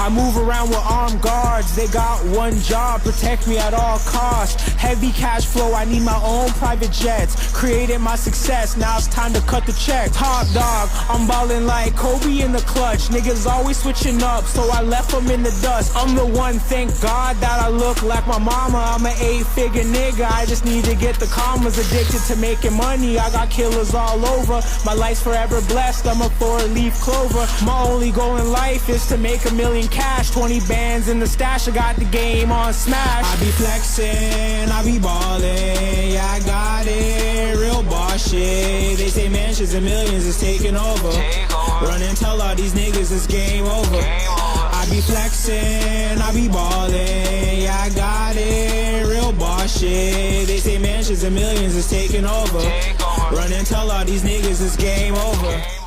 I move around with armed guards. They got one job, protect me at all costs. Heavy cash flow, I need my own private jets. Created my success, now it's time to cut the check. Top dog, I'm ballin' like Kobe in the clutch. Niggas always switching up, so I left them in the dust. I'm the one, thank God that I look like my mama. I'm an 8-figure nigga, I just need to get the commas. Addicted to making money, I got killers all over. My life's forever blessed, I'm a 4-leaf clover. My only goal in life is to make $1 million cash. 20 bands in the stash, I got the game on smash. I be flexing, I be ballin', yeah I got it, real boss shit. They say mansions and millions is taking over. Run and tell all these niggas it's game over. I be flexing, I be ballin', yeah I got it, real boss shit. They say mansions and millions is taking over. Run and tell all these niggas it's game over.